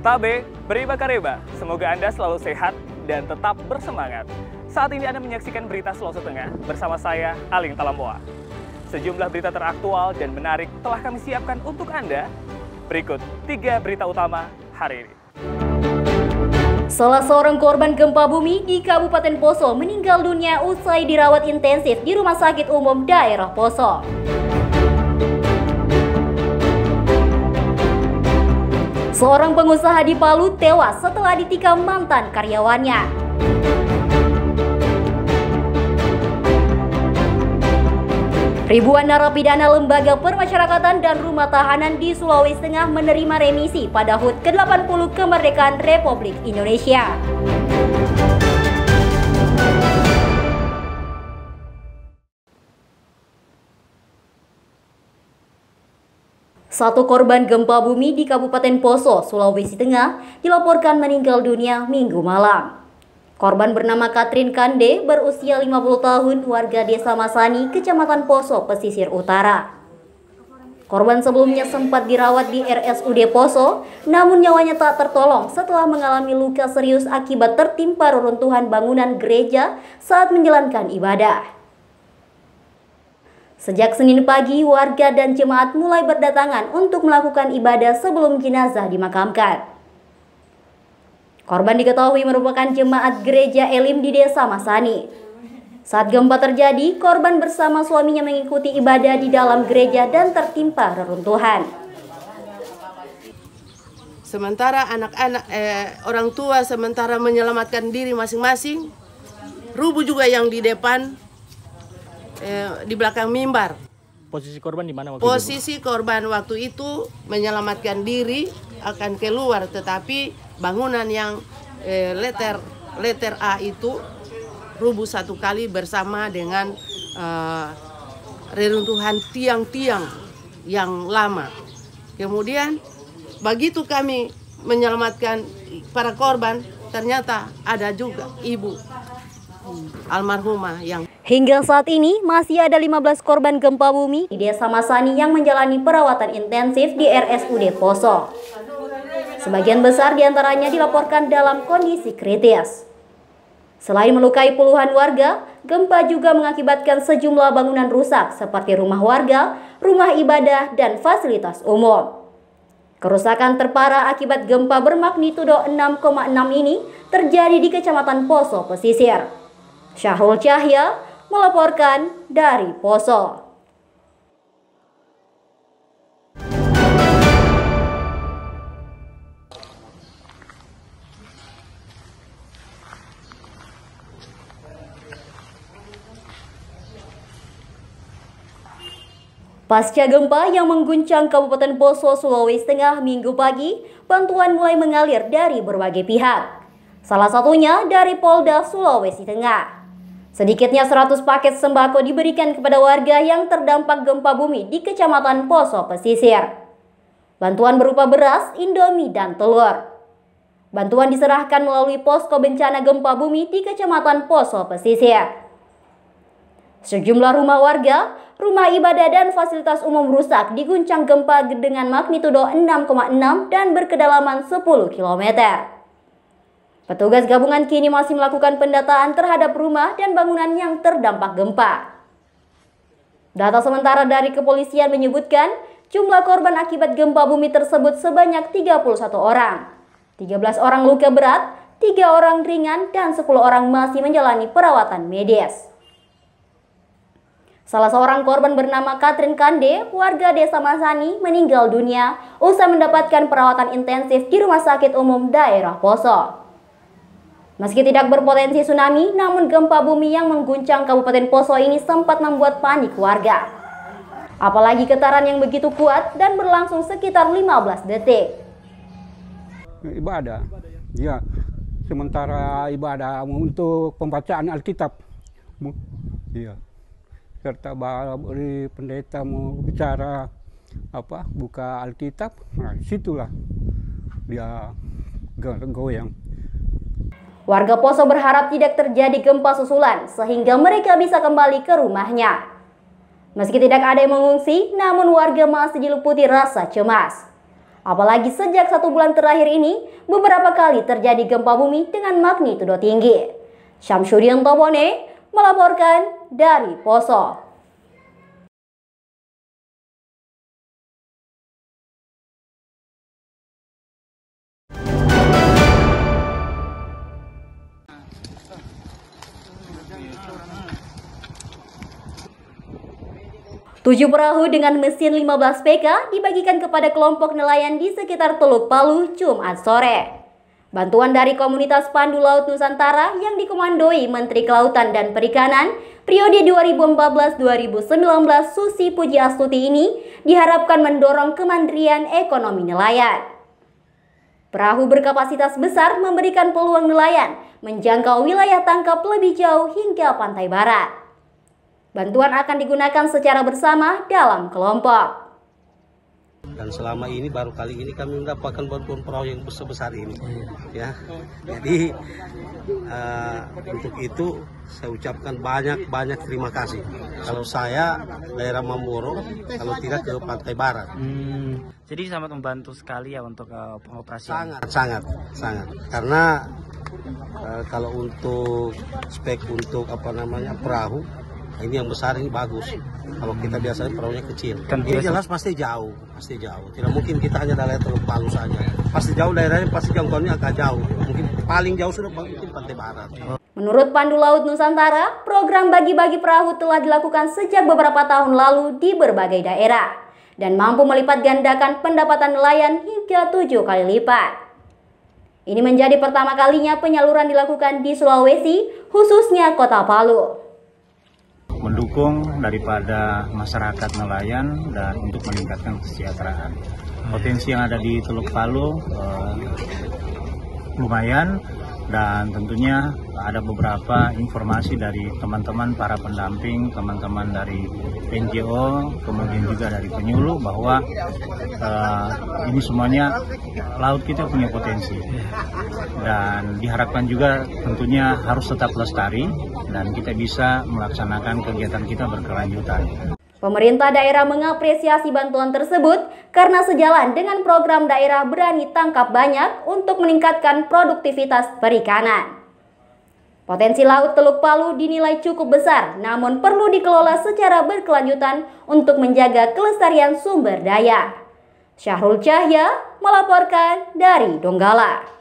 Tabe, beriba kareba, semoga Anda selalu sehat dan tetap bersemangat. Saat ini Anda menyaksikan berita Sulawesi Tengah bersama saya, Aling Talamboa. Sejumlah berita teraktual dan menarik telah kami siapkan untuk Anda. Berikut 3 berita utama hari ini. Salah seorang korban gempa bumi di Kabupaten Poso meninggal dunia usai dirawat intensif di Rumah Sakit Umum Daerah Poso. Seorang pengusaha di Palu tewas setelah ditikam mantan karyawannya. Ribuan narapidana lembaga permasyarakatan dan rumah tahanan di Sulawesi Tengah menerima remisi pada HUT ke-80 kemerdekaan Republik Indonesia. Satu korban gempa bumi di Kabupaten Poso, Sulawesi Tengah dilaporkan meninggal dunia Minggu malam. Korban bernama Katrin Kande berusia 50 tahun, warga Desa Masani, Kecamatan Poso, Pesisir Utara. Korban sebelumnya sempat dirawat di RSUD Poso, namun nyawanya tak tertolong setelah mengalami luka serius akibat tertimpa reruntuhan bangunan gereja saat menjalankan ibadah. Sejak Senin pagi, warga dan jemaat mulai berdatangan untuk melakukan ibadah sebelum jenazah dimakamkan. Korban diketahui merupakan jemaat gereja Elim di Desa Masani. Saat gempa terjadi, korban bersama suaminya mengikuti ibadah di dalam gereja dan tertimpa reruntuhan. Sementara anak-anak orang tua sementara menyelamatkan diri masing-masing, rubuh juga yang di depan. Di belakang mimbar. Posisi korban di mana waktu Posisi korban waktu itu menyelamatkan diri akan keluar, tetapi bangunan yang letter A itu rubuh satu kali bersama dengan reruntuhan tiang-tiang yang lama. Kemudian begitu kami menyelamatkan para korban, ternyata ada juga ibu almarhumah yang... Hingga saat ini masih ada 15 korban gempa bumi di Desa Masani yang menjalani perawatan intensif di RSUD Poso. Sebagian besar diantaranya dilaporkan dalam kondisi kritis. Selain melukai puluhan warga, gempa juga mengakibatkan sejumlah bangunan rusak seperti rumah warga, rumah ibadah, dan fasilitas umum. Kerusakan terparah akibat gempa bermagnitudo 6,6 ini terjadi di Kecamatan Poso, Pesisir. Syahrul Cahya melaporkan dari Poso. Pasca gempa yang mengguncang Kabupaten Poso, Sulawesi Tengah Minggu pagi, bantuan mulai mengalir dari berbagai pihak. Salah satunya dari Polda Sulawesi Tengah. Sedikitnya 100 paket sembako diberikan kepada warga yang terdampak gempa bumi di Kecamatan Poso, Pesisir. Bantuan berupa beras, indomie, dan telur. Bantuan diserahkan melalui posko bencana gempa bumi di Kecamatan Poso, Pesisir. Sejumlah rumah warga, rumah ibadah, dan fasilitas umum rusak diguncang gempa dengan magnitudo 6,6 dan berkedalaman 10 km. Petugas gabungan kini masih melakukan pendataan terhadap rumah dan bangunan yang terdampak gempa. Data sementara dari kepolisian menyebutkan jumlah korban akibat gempa bumi tersebut sebanyak 31 orang. 13 orang luka berat, 3 orang ringan, dan 10 orang masih menjalani perawatan medis. Salah seorang korban bernama Katrin Kande, warga Desa Masani, meninggal dunia usai mendapatkan perawatan intensif di Rumah Sakit Umum Daerah Poso. Meski tidak berpotensi tsunami, namun gempa bumi yang mengguncang Kabupaten Poso ini sempat membuat panik warga. Apalagi getaran yang begitu kuat dan berlangsung sekitar 15 detik. Ibadah, ya. Sementara ibadah untuk pembacaan Alkitab, ya. Serta beri pendeta mau bicara buka Alkitab, nah situlah dia goyang. Warga Poso berharap tidak terjadi gempa susulan sehingga mereka bisa kembali ke rumahnya. Meski tidak ada yang mengungsi, namun warga masih diliputi rasa cemas. Apalagi sejak 1 bulan terakhir ini, beberapa kali terjadi gempa bumi dengan magnitudo tinggi. Syamsuddin Tobone melaporkan dari Poso. Tujuh perahu dengan mesin 15 PK dibagikan kepada kelompok nelayan di sekitar Teluk Palu Jumat sore. Bantuan dari komunitas Pandu Laut Nusantara yang dikomandoi Menteri Kelautan dan Perikanan periode 2014-2019 Susi Pujiastuti ini diharapkan mendorong kemandirian ekonomi nelayan. Perahu berkapasitas besar memberikan peluang nelayan menjangkau wilayah tangkap lebih jauh hingga pantai barat. Bantuan akan digunakan secara bersama dalam kelompok. Dan selama ini baru kali ini kami mendapatkan bantuan perahu yang besar-besar ini. Ya, jadi untuk itu saya ucapkan banyak terima kasih. Kalau saya daerah Mamboro, kalau tidak ke Pantai Barat. Jadi sangat membantu sekali ya untuk pengoperasian. Sangat. Karena kalau untuk spek untuk perahu. Ini yang besar, ini bagus. Kalau kita biasanya perahunya kecil. Ini jelas pasti jauh. Tidak mungkin kita hanya daerah Teluk Palu saja. Pasti jauh daerahnya, pasti jangkauannya agak jauh. Mungkin paling jauh sudah mungkin Pantai Barat. Menurut Pandu Laut Nusantara, program bagi-bagi perahu telah dilakukan sejak beberapa tahun lalu di berbagai daerah dan mampu melipat gandakan pendapatan nelayan hingga 7 kali lipat. Ini menjadi pertama kalinya penyaluran dilakukan di Sulawesi, khususnya Kota Palu. Mendukung daripada masyarakat nelayan dan untuk meningkatkan kesejahteraan. Potensi yang ada di Teluk Palu lumayan, dan tentunya ada beberapa informasi dari teman-teman para pendamping, teman-teman dari NGO, kemudian juga dari penyuluh bahwa ini semuanya laut kita punya potensi dan diharapkan juga tentunya harus tetap lestari dan kita bisa melaksanakan kegiatan kita berkelanjutan. Pemerintah daerah mengapresiasi bantuan tersebut karena sejalan dengan program daerah Berani Tangkap Banyak untuk meningkatkan produktivitas perikanan. Potensi laut Teluk Palu dinilai cukup besar, namun perlu dikelola secara berkelanjutan untuk menjaga kelestarian sumber daya. Syahrul Cahya melaporkan dari Donggala.